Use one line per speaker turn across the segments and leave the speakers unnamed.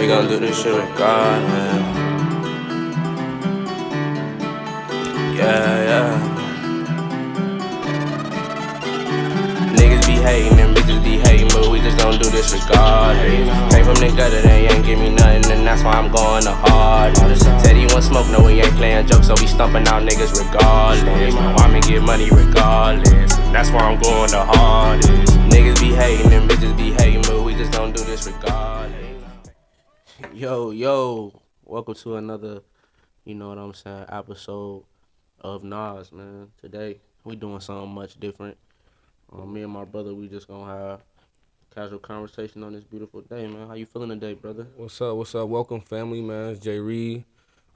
We gon' do this shit regardless. Yeah. Niggas be hating and bitches be hating, but we just gon' do this regardless. Came from the gutter, they ain't give me nothing, and that's why I'm going the hardest. Said he want smoke, no, we ain't playing jokes, so we stumping out niggas regardless. I'ma get money regardless, and that's why I'm going the hardest. Niggas be hating and bitches be hating, but we just gon' do this regardless. Yo, welcome to another, you know what I'm saying, episode of N.A.S, man. Today, we doing something much different. Me and my brother, we just gonna have casual conversation on this beautiful day, man. How you feeling today, brother?
What's up? Welcome, family, man. It's Jay Reid.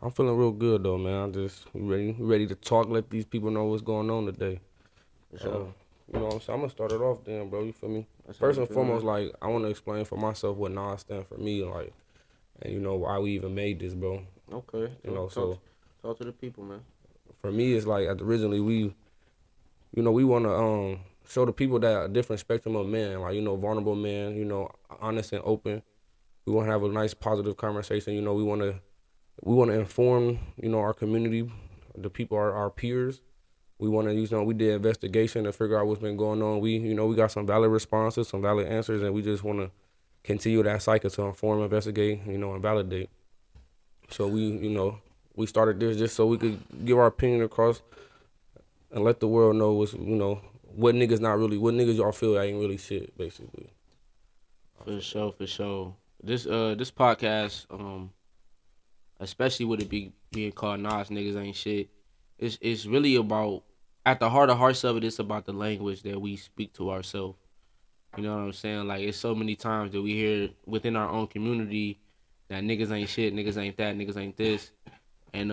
I'm feeling real good, though, man. I'm just ready to talk, let these people know what's going on today.
For sure.
You know what I'm saying? I'm gonna start it off then, bro. You feel me? First and foremost, like, I want to explain for myself what N.A.S stand for me, like, and you know why we even made this, bro.
Okay. Talk to the people, man.
For me, it's like originally we want to show the people that a different spectrum of men, like, you know, vulnerable men, you know, honest and open. We want to have a nice, positive conversation. You know, we want to inform, you know, our community, the people, our peers. We want to, we did investigation to figure out what's been going on. We got some valid responses, some valid answers, and we just want to continue that cycle to inform, investigate, you know, and validate. So we started this just so we could give our opinion across and let the world know what niggas y'all feel ain't really shit, basically.
For sure. This podcast, especially with it being called N.A.S Niggas Ain't Shit, it's really about, at the heart of hearts of it, it's about the language that we speak to ourselves. You know what I'm saying? Like, it's so many times that we hear within our own community that niggas ain't shit, niggas ain't that, niggas ain't this. And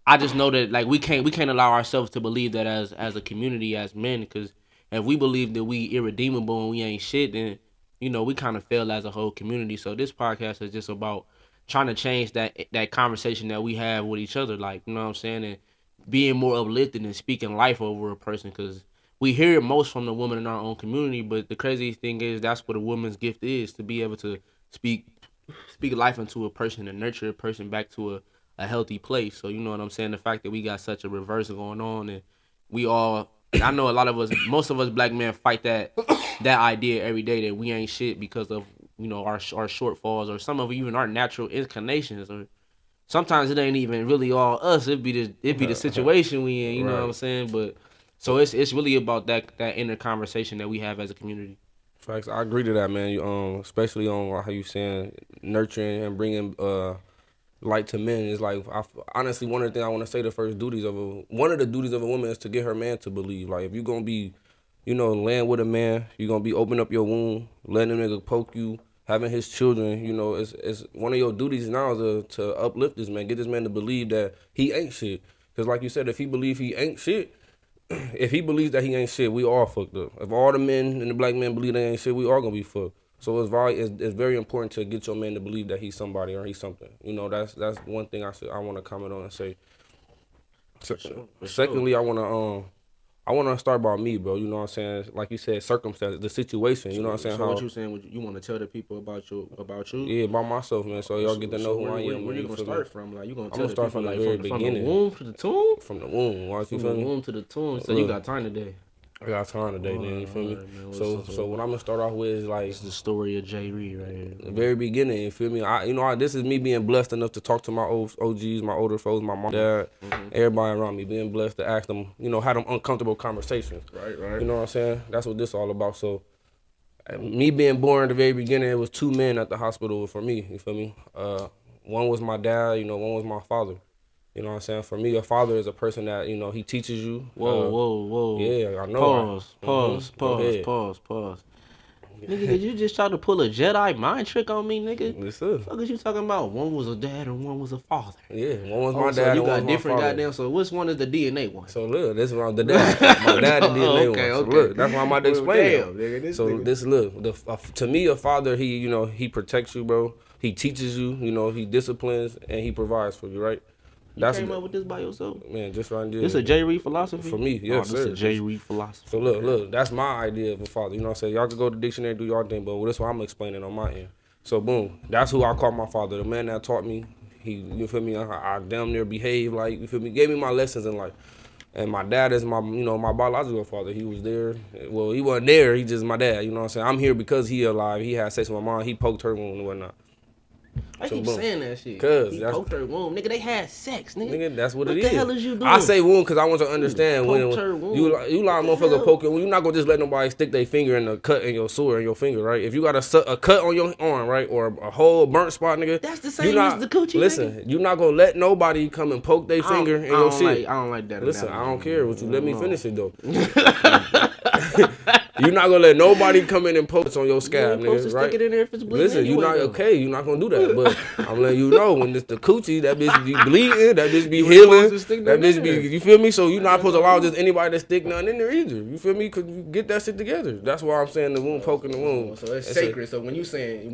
I just know that, like, we can't allow ourselves to believe that as a community, as men, because if we believe that we irredeemable and we ain't shit, then, you know, we kind of fail as a whole community. So this podcast is just about trying to change that conversation that we have with each other, like, you know what I'm saying, and being more uplifted and speaking life over a person, because we hear it most from the woman in our own community, but the crazy thing is that's what a woman's gift is, to be able to speak life into a person and nurture a person back to a healthy place. So, you know what I'm saying, the fact that we got such a reversal going on, and I know a lot of us, most of us black men fight that idea every day that we ain't shit because of, you know, our shortfalls, or some of even our natural inclinations, or sometimes it ain't even really all us. It'd be the situation we in, you know what I'm saying? But so it's really about that inner conversation that we have as a community.
Facts. I agree to that, man. Especially on how you saying nurturing and bringing light to men is like, honestly, one of the things I want to say, one of the duties of a woman is to get her man to believe. Like, if you're gonna be, you know, laying with a man, you're gonna be open up your womb, letting a nigga poke you, having his children. You know, it's one of your duties now is to uplift this man, get this man to believe that he ain't shit. Because like you said, if he believes he ain't shit, if he believes that he ain't shit, we all fucked up. If all the men and the black men believe they ain't shit, we all gonna be fucked. So it's very important to get your man to believe that he's somebody or he's something. You know, that's one thing I want to comment on and say. Secondly, I want to start about me, bro. You know what I'm saying? Like you said, circumstance, the situation. You know what I'm saying?
So what you saying? You want to tell the people about you?
Yeah, about myself, man. So y'all get to know who I am.
Where you gonna start from? Like, you gonna tell
I'm gonna start from the very beginning.
From the womb to the tomb.
From the womb. Watch, you feel me?
From the womb to the tomb. So you got time today.
I got time today, man. You feel me? So what I'm gonna start off with is like,
it's the story of Jay Reid right here.
The very beginning. You feel me? This is me being blessed enough to talk to my OGs, my older folks, my mom, dad, everybody around me. Being blessed to ask them, you know, have them uncomfortable conversations.
Right.
You know what I'm saying? That's what this all about. So, me being born at the very beginning, it was two men at the hospital for me. You feel me? One was my dad. You know, one was my father. You know what I'm saying? For me, a father is a person that, you know, he teaches you.
Whoa.
Yeah, I know.
Pause. Nigga, did you just try to pull a Jedi mind trick on me, nigga?
This is.
What is you talking about? One was a dad and one was a father.
Yeah, one was my dad and one was my father.
So you got different goddamn, so which one is the DNA one?
So look, this is the dad. My dad is the DNA one. So look, that's why I'm about to explain it. To me, a father, he protects you, bro. He teaches you, you know, he disciplines and he provides for you, right?
You came up with this by yourself?
Man, just right there.
This a Jay Reid philosophy?
For me, yes, sir.
This a Jay Reid philosophy.
So look, that's my idea of a father. You know what I'm saying? Y'all can go to the dictionary, do y'all thing, but that's what I'm explaining on my end. So boom, that's who I call my father, the man that taught me. He, you feel me? I damn near behave like, you feel me? Gave me my lessons in life. And my dad is my, my biological father. He was there. Well, he wasn't there. He just my dad. You know what I'm saying? I'm here because he alive. He had sex with my mom. He poked her wound and whatnot.
I keep saying that shit.
Cause
he poked her womb, nigga. They had sex, nigga.
Nigga, that's what it is.
What the hell is you doing?
I say wound because I want to understand when you like motherfucker poking. You're not gonna just let nobody stick their finger in the cut in your sore in your finger, right? If you got a cut on your arm, right, or a whole burnt spot, nigga,
that's the same as the coochie.
Listen,
nigga.
You're not gonna let nobody come and poke their finger in your shit.
I don't like that.
Listen, I don't care what you let me finish it though. You're not gonna let nobody come in and poke on your scab, nigga, right?
Stick it in there if it's bleeding.
Listen, you're not okay. You're not gonna do that. But I'm letting you know when it's the coochie, that bitch be bleeding, that bitch be healing, that bitch be. You feel me? So you're not supposed to allow just anybody to stick nothing in there either. You feel me? Cause you get that shit together. That's why I'm saying the wound poking the wound.
So it's sacred. So when you saying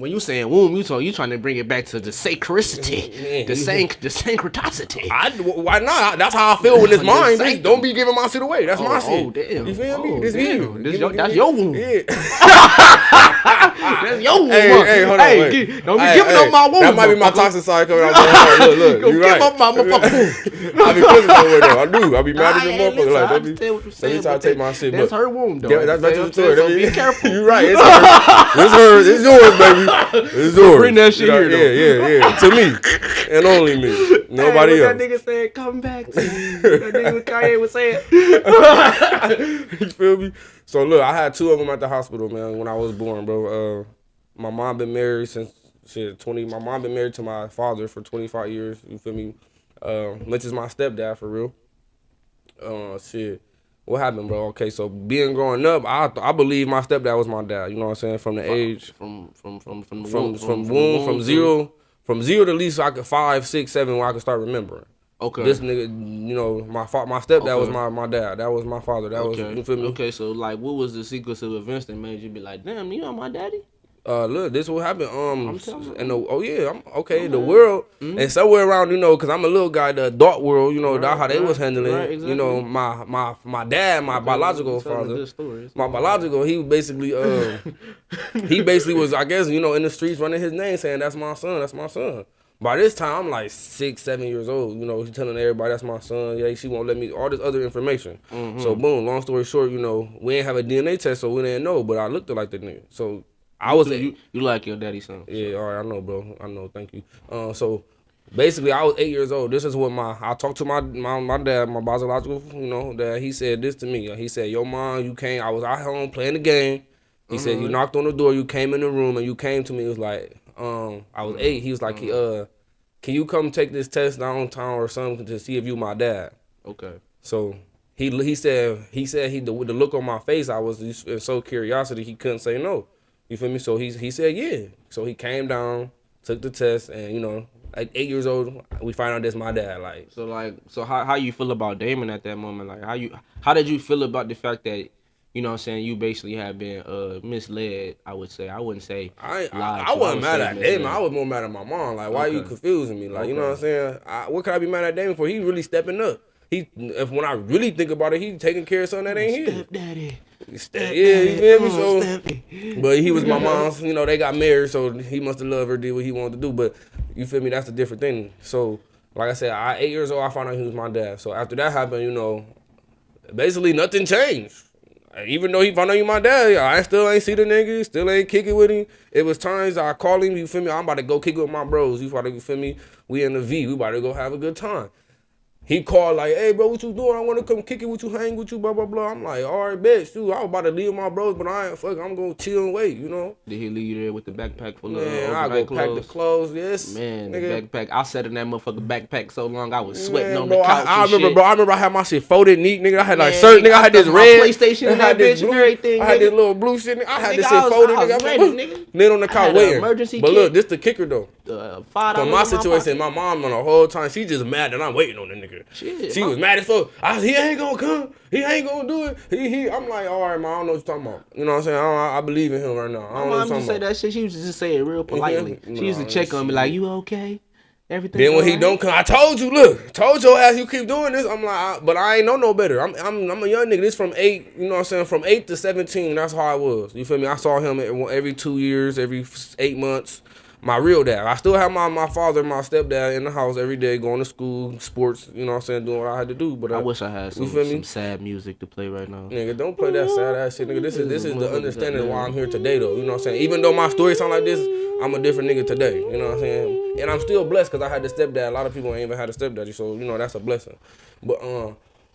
womb, you trying to bring it back to the sacricity, the syncreticity.
Why not? That's how I feel when it's mine. Don't be giving my shit away. That's my shit.
Oh damn.
You feel me? This you.
That's your womb.
Yeah.
That's your womb.
Hey, hold on.
Don't be giving up my womb.
That might be my toxic side coming out. Look, you right.
Give up my motherfucker.
I be pushing that way though. I do. I be mad at this motherfucker. Like,
don't be
let me try to take my shit.
That's her womb, though.
That's back to the story.
So be careful.
You right. It's hers. It's yours, baby. It's yours.
Bring that shit here, though.
Yeah. To me and only me. Nobody else.
That nigga said, "Come back to me." That nigga what Kanye was saying.
You feel me? So look, I had two of them at the hospital, man, when I was born, bro. My mom been married since 20. My mom been married to my father for 25 years. You feel me? Which is my stepdad for real. What happened, bro? Okay, so growing up, I believe my stepdad was my dad. You know what I'm saying? From the age from zero to at least like 5, 6, 7 when I could start remembering. Okay. This nigga, my stepdad was my dad. That was my father. That was, you feel me?
Okay, so like, what was the sequence of events that made you be like, damn, you know my daddy?
Look, this what happened.
I'm telling you.
I'm okay. The world and somewhere around, because I'm a little guy. The adult world, that's how they was handling it. Exactly. My dad, my biological father, my biological, he basically was, I guess, in the streets running his name, saying that's my son, that's my son. By this time, I'm like 6, 7 years old. He's telling everybody that's my son. Yeah, she won't let me, all this other information. Mm-hmm. So, boom, long story short, we ain't have a DNA test, so we didn't know, but I looked like the nigga. So,
you like your daddy's son.
Yeah, all right, I know, bro. I know, thank you. So, basically, I was 8 years old. This is what I talked to my dad, my biological, that he said this to me. He said, yo, mom, you came, I was out home playing the game. He said, you knocked on the door, you came in the room, and you came to me. It was like, I was 8. He was like, can you come take this test downtown or something to see if you my dad?
Okay.
So he said with the look on my face, I was in so curiosity he couldn't say no. You feel me? So he said yeah. So he came down, took the test, and like 8 years old, we find out that's my dad. Like
so how you feel about Damon at that moment? Like how did you feel about the fact that you know what I'm saying, you basically have been misled, I would say. I wouldn't say
I wasn't mad at Damon. I was more mad at my mom. Like, why are you confusing me? Like, you know what I'm saying? What could I be mad at Damon for? He really stepping up. When I really think about it, he taking care of something that ain't his.
Stepdaddy.
Yeah, you feel me? So, but he was my mom's. They got married, so he must have loved her, did what he wanted to do. But you feel me? That's a different thing. So, like I said, 8 years old, I found out he was my dad. So after that happened, basically nothing changed. Even though he found out you my dad, I still ain't see the nigga, still ain't kicking with him. It was times I call him, you feel me? I'm about to go kick with my bros. You feel me? We in the V, we about to go have a good time. He called like, hey, bro, what you doing? I want to come kick it with you, hang with you, blah, blah, blah. I'm like, all right, bitch, dude, I was about to leave my bros, but I ain't I'm going to chill and wait,
Did he leave you there with the backpack full of
I go pack the clothes, yes.
Man,
nigga.
The backpack. I sat in that motherfucking backpack so long, I was sweating on the couch
I remember I had my shit folded neat, nigga. I had like certain, nigga, I had this red.
PlayStation in that bitch and everything,
I had this little blue shit, nigga. I had this shit folded, nigga. Lit on the couch waiting. But look, this the kicker, though. For my situation, my mom on the whole time, she just mad that I'm waiting on the nigga. She was mad as fuck. He ain't gonna come. He ain't gonna do it. I'm like, all right, man, I don't know what you're talking about. You know what I'm saying? I believe in him right now. I don't know what you're talking about.
Say that shit. She used to just say it real politely. She used to check on me like, you okay? Everything.
Then when he don't come, I told you, look, told your ass you keep doing this. I'm like, but I ain't know no better. I'm a young nigga. This from 8, you know what I'm saying? From 8 to 17, that's how I was. You feel me? I saw him every 2 years, every 8 months. my real dad. I still have my father and my stepdad in the house every day, going to school, sports, you know what I'm saying, doing what I had to do. But
I wish I had some sad music to play right now.
Nigga, don't play that sad ass shit, nigga. This is the understanding of why I'm here today, though. You know what I'm saying? Even though my story sound like this, I'm a different nigga today. You know what I'm saying? And I'm still blessed because I had a stepdad. A lot of people ain't even had a stepdaddy, so you know that's a blessing. But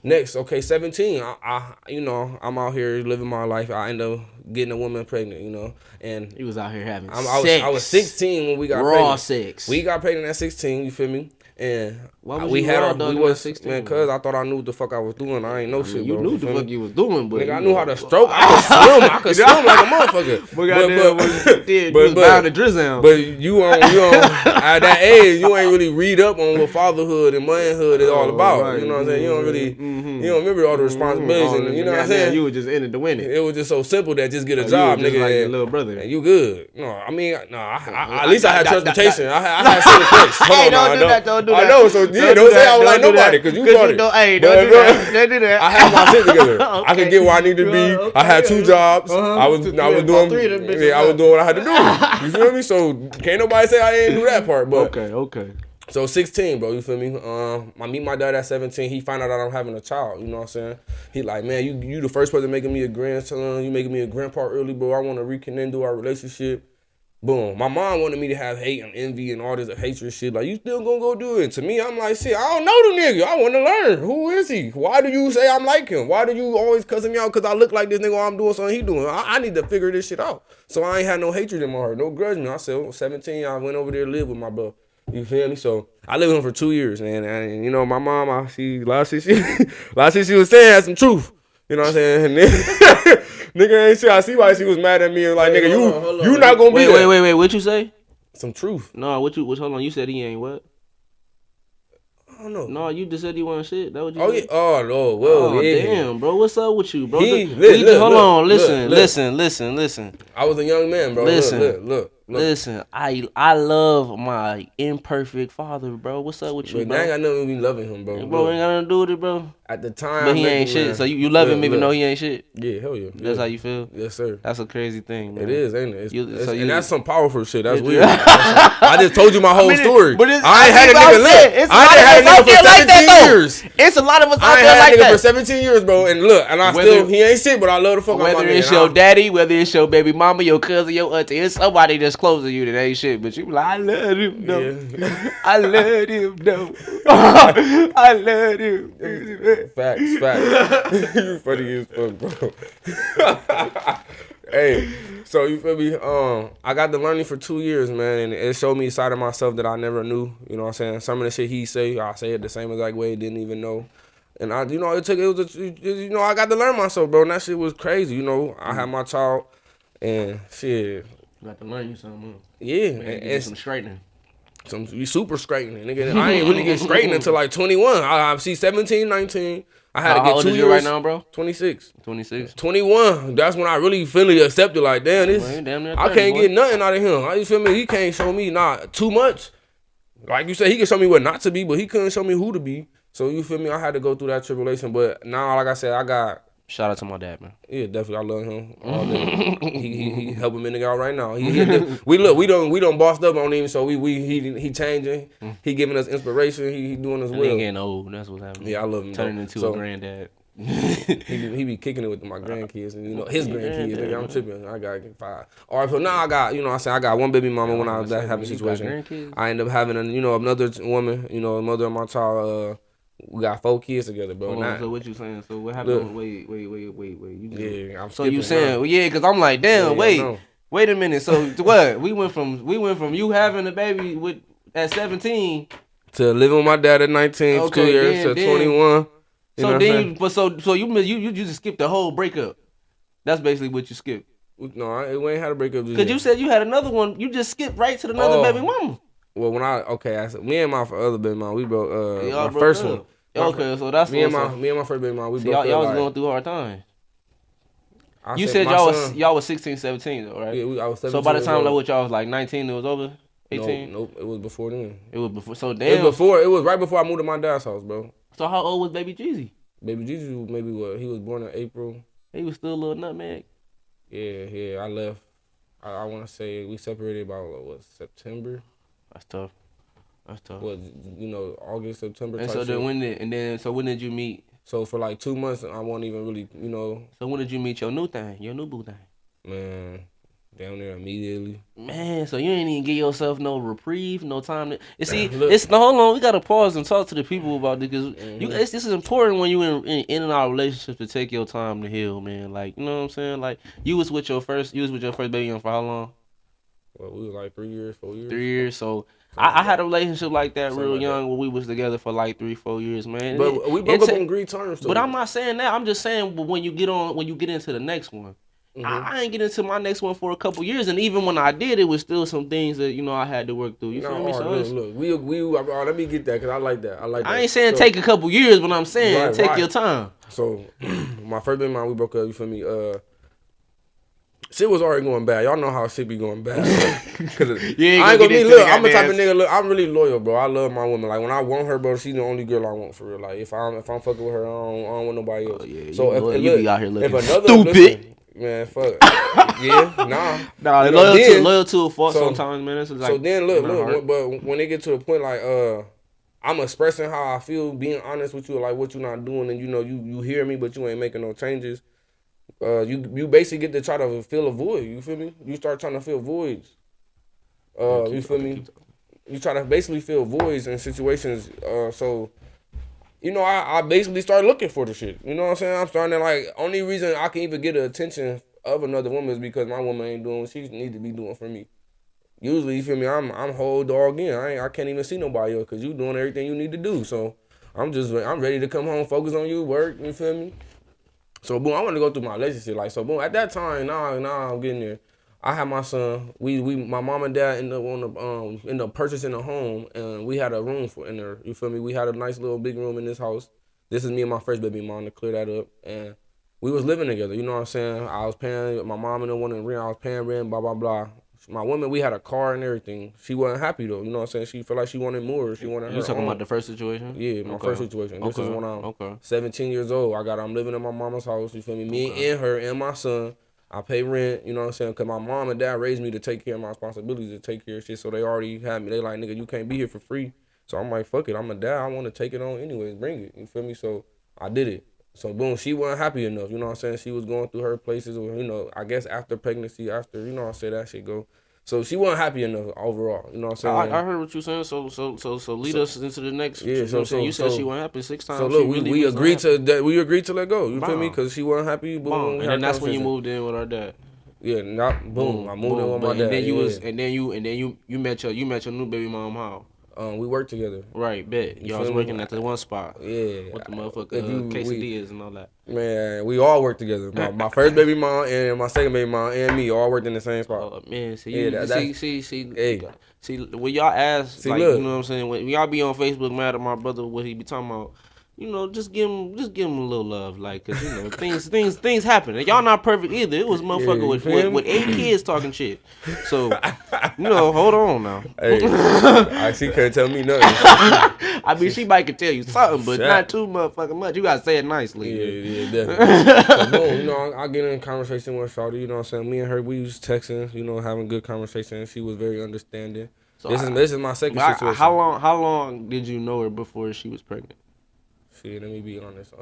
next, okay, 17. I'm out here living my life. I end up getting a woman pregnant, you know, and
he was out here having sex.
I was 16 when we got
raw
pregnant.
Sex.
We got pregnant at 16. You feel me? And
we was
16, man, cause I thought I knew what the fuck I was doing. I ain't know shit,
you
bro.
knew what the fuck you was doing, but
nigga, I knew how to stroke. I could swim like a motherfucker.
But bound to drizzle.
But you on at that age, you ain't really read up on what fatherhood and manhood is all about. Right. You know what I'm saying? You don't really, you don't remember all the responsibilities, and you know what I'm saying?
You were just in it to win it.
It was just so simple that just get a job, nigga.
Like your little brother.
And you good? No, I mean, no. At least I had transportation. I had certain place.
Hey, don't do that. Don't do that.
I know, so yeah, don't say I was like nobody, because you brought it.
Hey, don't do that. Don't do that.
I had my shit together. I could get where I needed to be. I had 2 jobs. I was doing what I had to do. You feel me? So can't nobody say I didn't do that part. But
okay.
So 16, bro, you feel me? I meet my dad at 17. He found out that I'm having a child, you know what I'm saying? He like, man, you the first person making me a grandson. You making me a grandpa early, bro. I want to rekindle our relationship. Boom. My mom wanted me to have hate and envy and all this hatred shit. Like, you still gonna go do it? To me, I'm like, shit, I don't know the nigga. I want to learn. Who is he? Why do you say I'm like him? Why do you always cussing me out because I look like this nigga while I'm doing something he doing? I need to figure this shit out. So I ain't had no hatred in my heart, no grudge. I said, 17, I went over there to live with my bro. You feel me? So I lived with him for 2 years, and you know, my mom, a lot of shit she was saying had some truth. You know what I'm saying? Nigga ain't shit. I see why she was mad at me and like, nigga, you not gonna be there.
Wait. What you say?
Some truth.
No, hold on. You said he ain't what?
I don't know.
No, you just said he wasn't shit. That what you
said?
Yeah.
Oh, no. Well, yeah.
Damn, bro. What's up with you, bro?
Hold
on. Listen.
I was a young man, bro. Look.
Listen, I love my imperfect father, bro. What's up with you, bro?
I ain't got nothing to be loving him, bro.
Bro, ain't got nothing to do with it, bro.
At the time,
but he ain't shit. So you love him even though he ain't shit.
Yeah, hell yeah.
That's how you feel.
Yes, sir.
That's a crazy thing, man.
It is, ain't it? And that's some powerful shit. That's weird. I just told you my whole story.
But
I ain't had a nigga live. I ain't had a nigga for 17 years.
It's a lot of us out
there like that. I ain't had a nigga for 17 years, bro. And look, and he ain't shit, but I love the fuck out of my nigga.
Whether it's your daddy, whether it's your baby mama, your cousin, your auntie, it's somebody that's close to you that ain't shit. But you be like, I love him, though. Yeah. I love him, though. I love him.
Facts. You funny as fuck, bro. Hey, so you feel me? I got the learning for 2 years, man, and it showed me a side of myself that I never knew. You know what I'm saying? Some of the shit he say, I say it the same exact way, didn't even know. And I got to learn myself, bro. And that shit was crazy. You know, I had my child, and shit.
You got to learn you something.
Yeah,
and some straightening.
You super straightening, nigga. I ain't really get straightening until like 21. I see 17, 19. I had to get 2 years.
How old is you right now, bro?
26.
21.
That's when I really fully accepted, like, damn, this.
Damn near 30,
I can't get nothing out of him. You feel me? He can't show me not too much. Like you said, he can show me what not to be, but he couldn't show me who to be. So you feel me? I had to go through that tribulation. But now, like I said, I got.
Shout out to my dad, man.
Yeah, definitely. I love him. All day. he helping me nigga out right now. We don't bossed up on him, so he changing. He giving us inspiration. He doing us well.
He getting old. That's what's happening.
Yeah, I love him.
Turning into a granddad.
he be kicking it with my grandkids and his grandkids. Nigga, I'm tripping. I got 5. All right, so now I got I got one baby mama when I was that happy situation. I ended up having another woman. Mother of my child. We got 4 kids together, bro.
So what you saying? So what happened? Wait. You just,
yeah, I'm
so you saying, because I'm like, damn, wait a minute. So what? We went from you having a baby at 17
to living with my dad at 19, 2 years to 21.
So you just skipped the whole breakup. That's basically what you skipped.
No, we ain't had a breakup.
Because you said you had another one. You just skipped right to another baby mama.
Well, me and my other baby mama, we broke. My first one.
Okay, so that's
me and my first baby mama. We broke.
Y'all was going through hard times. You said y'all was 16, 17 though, right?
Yeah, I was 17.
So by the time y'all was like 19, it was over. 18.
Nope. It was before then.
It was before. So damn.
It was right before I moved to my dad's house, bro.
So how old was Baby Jeezy?
Baby Jeezy, maybe what? He was born in April.
He was still a little nutmeg.
Yeah. I left. I want to say we separated about what, September.
That's tough. That's tough.
What, August, September.
And
type
so
shit.
when did you meet?
So for like 2 months, I wasn't even really,
So when did you meet your new boo thing?
Man, down there immediately.
Man, so you ain't even give yourself no reprieve, no time to. You see,
Look.
it's no. Hold on, we gotta pause and talk to the people about this because this is important when you in our relationship to take your time to heal, man. Like, you know what I'm saying? Like, you was with your first baby for how long?
Well, we was like 3 years, 4 years.
3 years. So I had a relationship like that real young when we was together for like 3-4 years, man.
But we broke up on great terms.
But I'm not saying that. I'm just saying when you get into the next one. I ain't get into my next one for a couple years, and even when I did, it was still some things that I had to work through. You feel me? So
look, let me get that because I like that.
I ain't saying take a couple years, but I'm saying take your time.
So my first baby mom, we broke up. You feel me? Shit was already going bad. Y'all know how shit be going bad. Cause I ain't gonna be. Look, I'm the type of nigga. Look, I'm really loyal, bro. I love my woman. Like when I want her, bro, she's the only girl I want for real. Like if I'm fucking with her, I don't want nobody else.
Yeah,
so
you be out here looking
stupid. Listen, man, fuck. Yeah, nah.
Loyal to a fault sometimes, man. It's like,
so then look, but when they get to the point like I'm expressing how I feel, being honest with you, like what you not doing, and you hear me, but you ain't making no changes. You basically get to try to fill a void. You feel me? You start trying to fill voids. You feel me? You try to basically fill voids in situations. So, I basically start looking for the shit. You know what I'm saying? I'm starting to like. Only reason I can even get the attention of another woman is because my woman ain't doing what she need to be doing for me. Usually, you feel me? I'm whole dog in. I can't even see nobody else because you doing everything you need to do. So I'm ready to come home, focus on you, work. You feel me? So boom, I want to go through my relationship. Like so, boom. At that time, now I'm getting there. I had my son. My mom and dad ended up purchasing a home, and we had a room in there. You feel me? We had a nice little big room in this house. This is me and my first baby mom to clear that up, and we was living together. You know what I'm saying? I was paying my mom and the one in rent. I was paying rent. Blah blah blah. My woman, we had a car and everything. She wasn't happy though. You know what I'm saying? She felt like she wanted more. She wanted her
You talking
own.
about the first situation?
Yeah, my first situation. This is when I'm 17 years old. I'm living in my mama's house. You feel me? Me and her and my son. I pay rent. You know what I'm saying? Because my mom and dad raised me to take care of my responsibilities, to take care of shit. So they already had me. They like, nigga, you can't be here for free. So I'm like, fuck it. I'm a dad. I want to take it on anyways. Bring it. You feel me? So I did it. So boom, she wasn't happy enough. You know what I'm saying? She was going through her places. Or, I guess after pregnancy, after, I say that shit go. So she wasn't happy enough overall. You know what I'm saying?
I heard what you saying. So lead us into the next. Yeah. You said she wasn't happy 6 times.
So look, we agreed to that. We agreed to let go. You feel me? Because she wasn't happy. Boom.
And then that's when you moved in with our dad.
Yeah. Boom. I moved in with my dad.
And then you met your new baby mom how?
We worked together.
Right, bet. Y'all was working at the one spot.
Yeah.
With the motherfucker quesadillas and all that.
Man, we all worked together. My first baby mom and my second baby mom and me all worked in the same spot.
Oh man, see, when y'all ask, like, you know what I'm saying, when y'all be on Facebook mad at my brother, what he be talking about, just give him a little love, like, cause things happen. And y'all not perfect either. It was a motherfucker with 8 kids talking shit. So, hold on now.
Hey, she couldn't tell me nothing.
I mean, she might could tell you something, but not too motherfucking much. You gotta say it nicely.
Yeah, definitely. So, boom, I get in a conversation with Shawty. You know what I'm saying? Me and her, we was texting. Having good conversation. She was very understanding. So this is my second situation.
How long did you know her before she was pregnant?
Shit, let me be honest.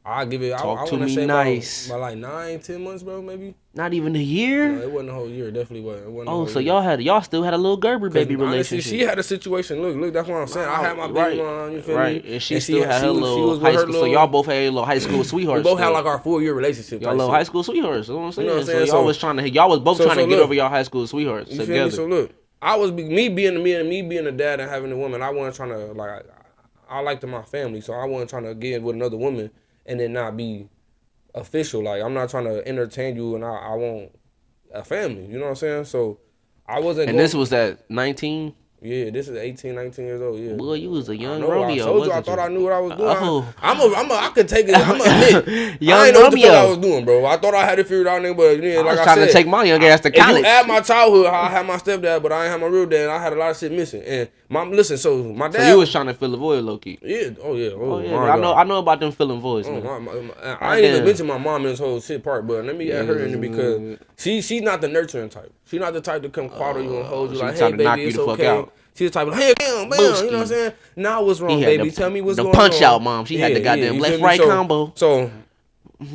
I'll give it.
Talk
I
to
want
me
say
nice.
About like 9-10 months, bro. Maybe.
Not even a year.
No, it wasn't a whole year. Definitely wasn't.
So y'all still had a little Gerber baby relationship.
Honestly, she had a situation. Look. That's what I'm saying. I had my baby mom. You feel me?
And she still had her little high school. So y'all both had a little high school sweethearts.
We both had like our 4-year relationship.
Y'all little high school sweethearts. You know what I'm saying?
You know what I'm saying?
So y'all was both trying to get over y'all high school sweethearts together.
Feel me? So look, I was me being a dad and having a woman. I wasn't trying to like. I liked my family, so I wasn't trying to get with another woman and then not be official. Like, I'm not trying to entertain you, and I want a family. You know what I'm saying? So I wasn't.
And this was at 19.
Yeah, this is 18, 19 years old. Yeah.
Boy, you was a
I
young
know.
Romeo,
I told you I
wasn't
thought I knew what I was doing.
Oh.
I could take it. I'm gonna admit.
Young
I ain't know what the fuck I
Romeo.
was doing, bro. I thought I had it figured out, nigga. But yeah,
I
like
was
I
trying
said,
to take my young ass to
if you
college.
add my childhood, how I had my stepdad, but I ain't have my real dad. And I had a lot of shit missing. And listen, so my dad.
So you was trying to fill a void, low key.
Yeah. Oh yeah.
Oh yeah,
my
man.
God.
I know about them filling voids,
Oh,
man.
I ain't even mention my mom in this whole shit part, but let me
Yeah,
add her in it because she's not the nurturing type. She's not the type to come coddle you and hold you
she
like, hey
trying to knock
baby,
you
it's
the fuck
okay.
out.
She's the type of hey, bam, bam, you know what I'm saying? Now what's wrong, baby? Tell me what's going on.
The punch out, mom. She had the goddamn
you
left
feel me?
right combo.
So,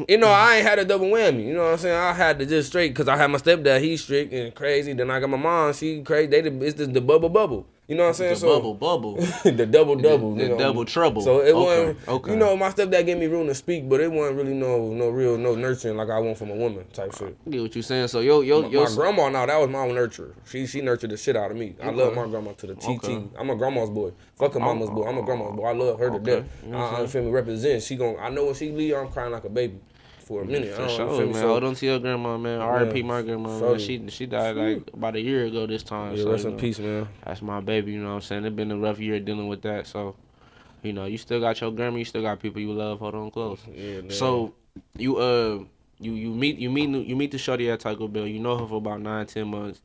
you know, I ain't had a double whammy. You know what I'm saying? I had to just straight because I had my stepdad. He's strict and crazy. Then I got my mom. She crazy. It's just the bubble. You know what I'm saying?
The bubble.
The double.
The double trouble.
So it wasn't.
Okay.
You know, my stepdad gave me room to speak, but it wasn't really no real nurturing like I want from a woman type shit.
I get what you saying. So
My grandma now, that was my own nurturer. She nurtured the shit out of me. I love my grandma to the TT.
Okay.
I'm a grandma's boy. Fuck a mama's boy. I'm a grandma's boy. I love her to death. I feel me represent. I know when she leave, I'm crying like a baby for a minute.
For sure, man. Hold on to your grandma, man. R.I.P. my grandma, man. She died like about a year ago this time.
Yeah,
so,
rest in peace, man.
That's my baby, you know what I'm saying? It's been a rough year dealing with that, so you know, you still got your grandma, you still got people you love. Hold on close.
Yeah, man.
So you meet the shorty at Taco Bell. You know her for about 9-10 months.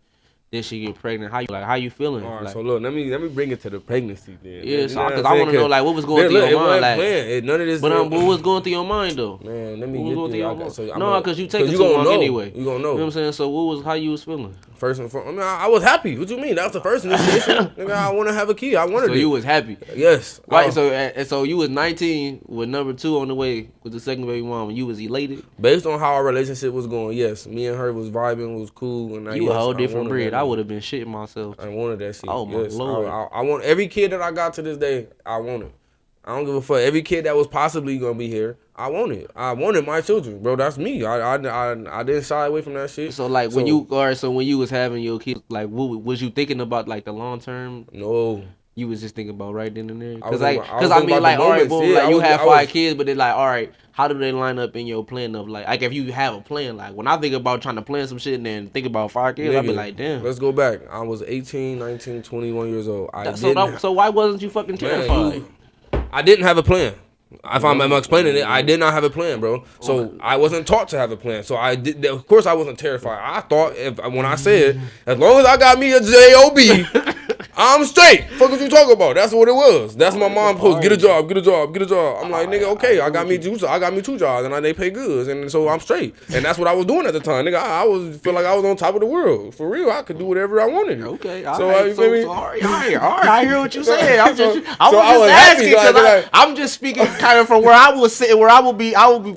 Then she get pregnant. How you feeling?
All right,
like,
so look, let me bring it to the pregnancy then.
yeah,
so
because I want to know like what was going through your mind, like.
None of this.
But what was going through your mind though?
Man, let me get this.
No, because you take it too long anyway.
You gonna know.
You know what I'm saying? So how you was feeling?
First and foremost, I mean, I was happy. What you mean? That was the first initiation. Nigga, I want to have a kid. I wanted it.
So you was happy?
Yes.
Right. So you was 19 with number 2 on the way with the second baby mom. You was elated.
Based on how our relationship was going, yes. Me and her was vibing, was cool, and
you a whole different breed. I would have been shitting myself.
I wanted that shit.
Oh my Lord.
I want every kid that I got to this day. I want it. I don't give a fuck. Every kid that was possibly gonna be here, I want it. I wanted my children, bro. That's me. I didn't shy away from that shit.
So when you was having your kids, like what was you thinking about, like the long term?
No.
You was just thinking about right then and there.
Because
I mean, like, all right, boom, like you have 5 kids, but then like, all right, how do they line up in your plan of like if you have a plan? Like when I think about trying to plan some shit and then think about 5 kids, I be like, damn.
Let's go back. I was 18, 19, 21 years old.
So why wasn't you fucking terrified?
I didn't have a plan. If I'm explaining it, I did not have a plan, bro. So I wasn't taught to have a plan. So I did. Of course, I wasn't terrified. I thought when I said, as long as I got me a job, I'm straight. Fuck what you talking about? That's what it was. That's my mom post. Get a job. I'm like, nigga, okay. I got me 2 jobs and they pay good, and so I'm straight. And that's what I was doing at the time, nigga. I feel like I was on top of the world. For real, I could do whatever I wanted.
Okay,
all right. You feel me?
All right, I hear what you saying. I was just asking because I'm just speaking kind of from where I was sitting, where I would be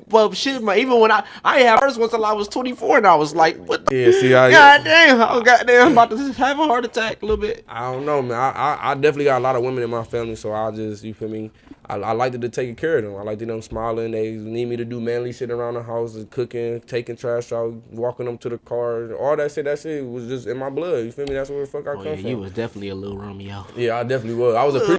well, shit, man. Even when I ain't had first one until I was 24, and I was like, what?
Yeah, see,
goddamn, I was goddamn about to have a heart attack a little bit.
I don't know, man. I definitely got a lot of women in my family, so I just, you feel me? I like to take care of them. I like them smiling. They need me to do manly shit around the house, cooking, taking trash out, walking them to the car, all that shit. That shit was just in my blood. You feel me? That's where the fuck I come from.
You was definitely a little Romeo.
Yeah, I definitely was. I was a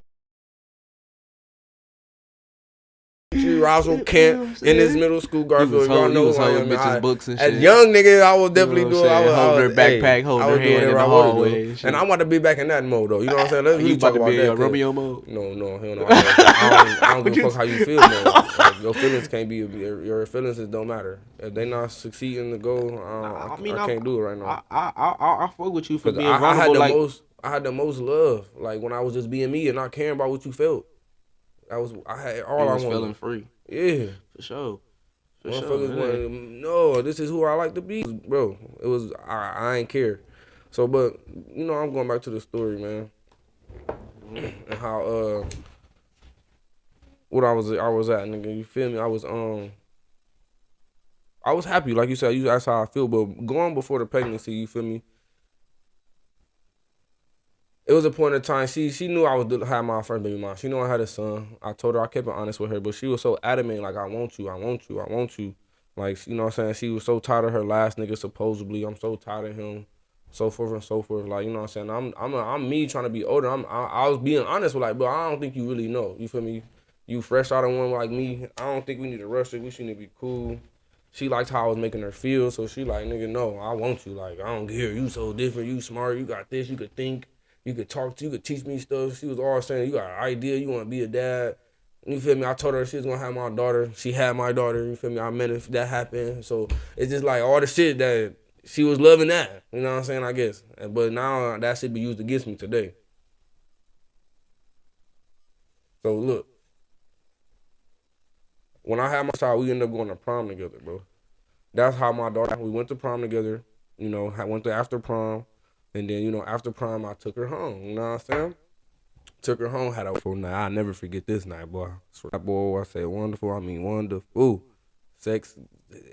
Roswell camp in his middle school, Garfield. Y'all know who I am.
Bitches books and shit.
As young nigga, I was definitely doing. I was
holding her backpack, holding her hand in the hallway.
And I want to be back in that mode though. You know what I'm saying? Let's really talk about that.
Romeo mode?
No, hell no. I don't give a fuck how you feel, man. Like, your feelings can't be. Your feelings don't matter. If they not succeeding to go, I can't do it right now.
I fuck with you for being vulnerable.
I had the most love, like when I was just being me and not caring about what you felt. I had all I wanted.
Feeling free.
Yeah.
For sure.
No, this is who I like to be, bro. It was I ain't care. So, but you know, I'm going back to the story, man, and how what I was at, nigga. You feel me? I was happy, like you said. You asked how I feel, but going before the pregnancy, you feel me? It was a point in time, she knew I was had my first baby mom. She knew I had a son. I told her, I kept it honest with her, but she was so adamant, like, I want you. Like, you know what I'm saying? She was so tired of her last nigga, supposedly. I'm so tired of him, so forth and so forth. Like, you know what I'm saying? I'm me trying to be older. I was being honest with, like, but I don't think you really know. You feel me? You fresh out of one like me. I don't think we need to rush it. We should need to be cool. She liked how I was making her feel, so she like, nigga, no, I want you. Like, I don't care. You so different. You smart. You got this. You could think. You could talk to, you could teach me stuff. She was all saying, you got an idea, you want to be a dad. You feel me? I told her she was going to have my daughter. She had my daughter. You feel me? I meant if that happened. So it's just like all the shit that she was loving that. You know what I'm saying? I guess. But now that shit be used against me today. So look, when I had my child, we ended up going to prom together, bro. That's how my daughter, we went to prom together. You know, I went to after prom. And then, you know, after prom, I took her home. You know what I'm saying? Took her home, had a wonderful night. I'll never forget this night, boy. That boy, I say wonderful, I mean wonderful. Sex,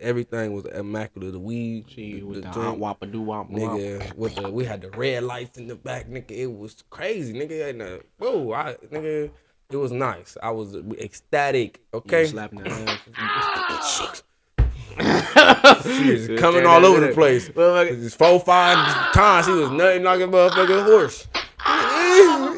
everything was immaculate. The weed,
with the
drink,
nigga,
we had the red lights in the back, nigga. It was crazy, nigga. Nigga, it was nice. I was ecstatic. Okay,
slapping that ass.
She is coming all over the place. It's 4-5 times she was nutting like a motherfucking horse.
All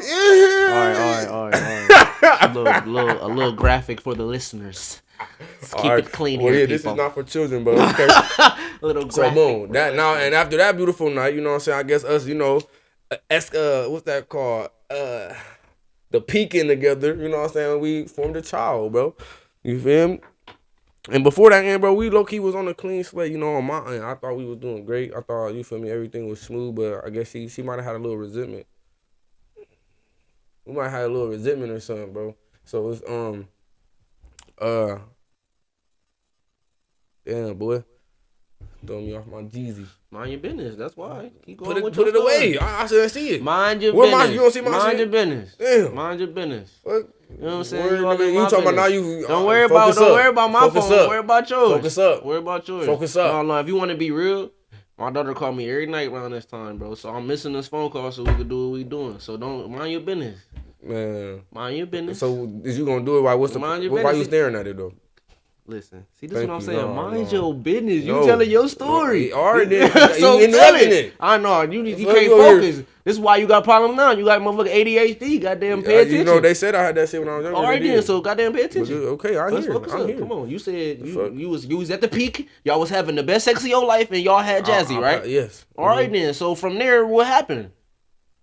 right. A little graphic for the listeners. Let's keep it clean here,
this is not for children, but okay.
A little graphic.
So boom, that now and after that beautiful night, you know what I'm saying? I guess us, you know, what's that called? The peaking together, you know what I'm saying? We formed a child, bro. You feel me? And before that end, bro, we low-key was on a clean slate, you know, on my end. I thought we was doing great. I thought, you feel me, everything was smooth, but I guess she might have had a little resentment. We might have had a little resentment or something, bro. So it's, damn, boy. Throw me off my Jeezy.
Mind your business. That's why. Keep
Put
going.
it away. I shouldn't see it.
Mind your business.
You don't see my
Mind
shit?
your business.
Damn.
Mind your business.
What?
You know what I'm saying?
You talking about now? You
don't worry about my phone.
Up.
Worry about yours.
Focus up.
Worry about yours.
Focus up.
No. If you want to be real, my daughter called me every night around this time, bro. So I'm missing this phone call so we could do what we doing. So don't mind your business.
Man.
Mind your business.
So is you gonna do it? Why? Why you staring at it though?
Listen, see, this is what I'm saying. Mind your business. You
No.
telling your story.
All right, then.
So
you
tell
interrupting
it. I know. You can't
go
focus.
here.
This is why you got problems now. You got motherfucking ADHD. Goddamn, pay attention.
You know, they said I had that shit when I was younger.
All right, then. So goddamn, pay attention.
Okay, I'm here.
Come on. You said you was at the peak. Y'all was having the best sex of your life, and y'all had Jazzy, right?
Yes.
All right, then. So from there, what happened?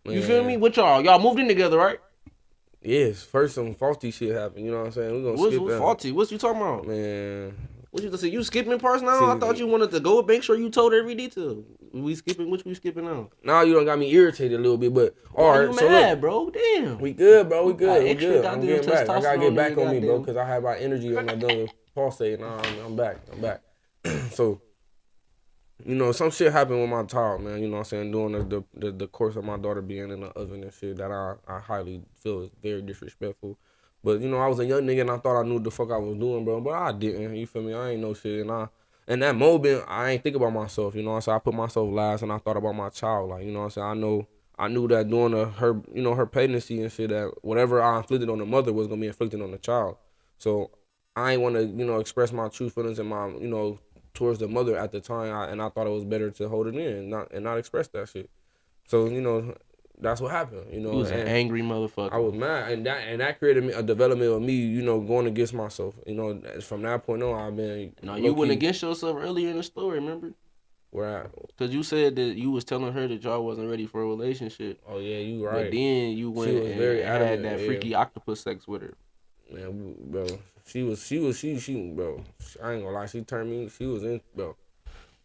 You feel me? What y'all? Y'all moved in together, right?
Yes. First, some faulty shit happened. You know what I'm saying? We gonna skip that.
Faulty? What you talking about?
Man.
What you say? You skipping parts now? I thought you wanted to go and make sure you told every detail. We skipping? Which we skipping now?
Now you done got me irritated a little bit, but all right.
You
so
mad,
look,
bro? Damn.
We good, bro. We good.
We good.
I'm getting back. I gotta get back on me, bro, because I have my energy on my done pulsate. Nah, I'm back. So, you know, some shit happened with my child, man. You know what I'm saying? During the course of my daughter being in the oven and shit that I highly feel is very disrespectful. But, you know, I was a young nigga and I thought I knew what the fuck I was doing, bro. But I didn't. You feel me? I ain't know shit. And in that moment, I ain't think about myself. You know what I'm saying? I put myself last and I thought about my child. Like, you know what I'm saying? I knew that during her, you know, her pregnancy and shit, that whatever I inflicted on the mother was going to be inflicted on the child. So I ain't want to, you know, express my true feelings and my, you know, towards the mother at the time. And I thought it was better to hold it in and not express that shit. So, you know, that's what happened, you know.
You was an angry motherfucker.
I was mad, and that created a development of me, you know, going against myself. You know, from that point on, I've been.
No, you went against yourself earlier in the story. Remember?
Where at?
Because you said that you was telling her that y'all wasn't ready for a relationship.
Oh yeah, you right.
But then you went and had that freaky octopus sex with her.
Man, bro, she bro. I ain't gonna lie, she turned me. She was in, bro.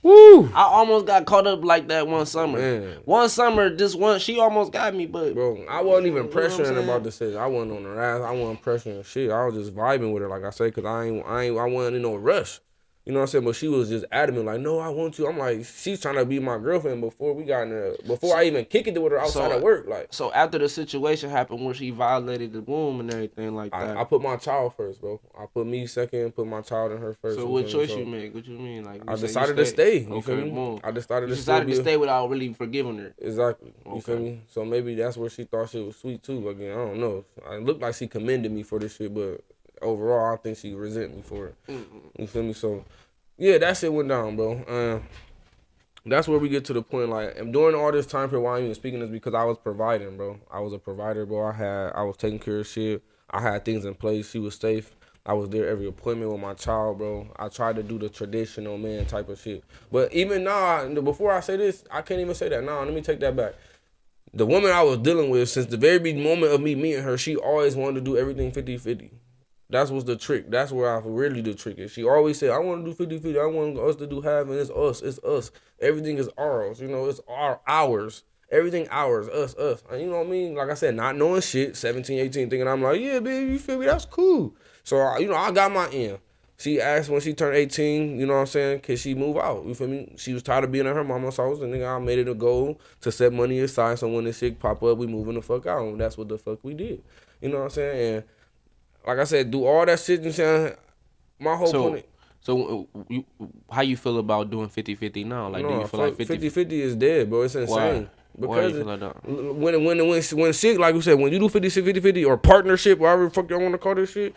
Woo! I almost got caught up like that one summer.
Man.
One summer, she almost got me, but
bro, I wasn't even pressuring about the shit. I wasn't on her ass. I wasn't pressuring shit. I was just vibing with her, like I said, cause I wasn't in no rush. You know what I'm saying? But she was just adamant, like, no, I want you. I'm like, she's trying to be my girlfriend before I even kick it with her outside of work. Like,
so after the situation happened where she violated the womb and everything like that,
I put my child first, bro. I put me second, put my child in her first.
So what choice you make? What you mean? Like,
I decided to stay. You feel me?
Boom.
I decided to
stay without really forgiving her.
Exactly. You feel me? So maybe that's where she thought shit was sweet too. Again, I don't know. It looked like she commended me for this shit, but overall, I think she resent me for it. You feel me? So. Yeah, that shit went down, bro. That's where we get to the point. Like, and during all this time period, why I'm even speaking is because I was providing, bro. I was a provider, bro. I was taking care of shit. I had things in place. She was safe. I was there every appointment with my child, bro. I tried to do the traditional man type of shit. But even now, before I say this, I can't even say that. Nah, let me take that back. The woman I was dealing with, since the very moment of me meeting her, she always wanted to do everything 50-50. That's what's the trick. That's where I really the trick is. She always said, I want to do 50-50. I want us to do half, and it's us. It's us. Everything is ours. It's ours. Everything ours. Us. And you know what I mean? Like I said, not knowing shit, 17, 18, thinking I'm like, yeah, baby, you feel me? That's cool. So, I got my end. She asked when she turned 18, you know what I'm saying, can she move out? You feel me? She was tired of being at her mama's house, and nigga, I made it a goal to set money aside so when this shit pop up, we moving the fuck out. And that's what the fuck we did. You know what I'm saying? And like I said, do all that shit and saying my whole point.
So how you feel about doing 50-50 now? Like, do you feel like
50-50 is dead, bro? It's insane.
Why?
Because
Why you feel like that?
when shit, like you said, when you do 50-50 or partnership, whatever the fuck y'all want to call this shit,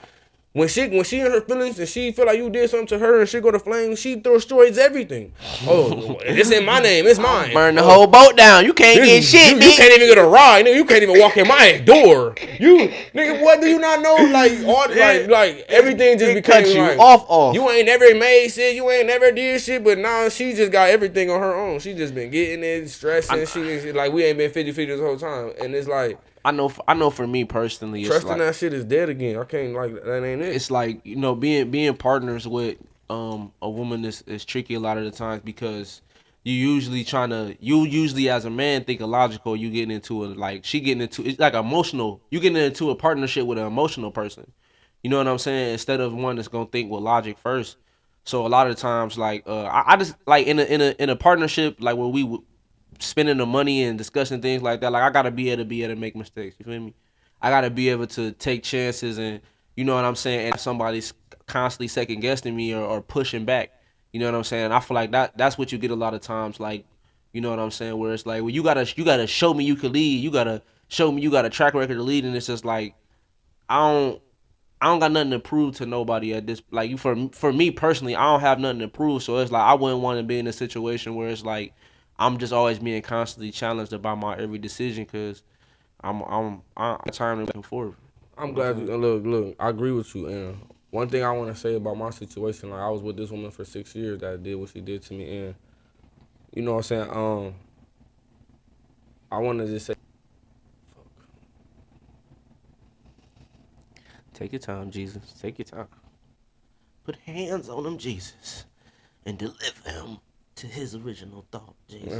when she in her feelings and she feel like you did something to her and she go to flame, she destroys everything. Oh, it's in my name, it's mine.
Burn the whole boat down. You can't get shit,
you can't even get a ride, nigga. You can't even walk in my door. Nigga, what do you not know? Like everything just became
cut you
like,
off.
You ain't never made shit, you ain't never did shit, but now she just got everything on her own. She just been getting it, stressing. She like we ain't been 50-50 this whole time, and it's like.
I know for me personally,
Trusting like, that shit is dead again. I can't that ain't it.
It's like, being partners with a woman is tricky a lot of the times because you usually as a man think illogical. You getting into it's like emotional. You getting into a partnership with an emotional person. You know what I'm saying? Instead of one that's gonna think with logic first. So a lot of the times, like I just like in a partnership like where we spending the money and discussing things like that, like I gotta be able to make mistakes. You feel me? I gotta be able to take chances, and you know what I'm saying. And if somebody's constantly second guessing me or pushing back, you know what I'm saying. I feel like that's what you get a lot of times. Like, you know what I'm saying, where it's like, well, you gotta show me you can lead. You gotta show me you got a track record of leading. It's just like I don't got nothing to prove to nobody at this. Like for me personally, I don't have nothing to prove. So it's like I wouldn't want to be in a situation where it's like I'm just always being constantly challenged about my every decision because I'm tired of looking forward.
I'm glad you look. I agree with you. And one thing I want to say about my situation, like I was with this woman for 6 years that did what she did to me, and you know what I'm saying. I want to just say,
take your time, Jesus. Take your time. Put hands on him, Jesus, and deliver him to his original thought, Jesus.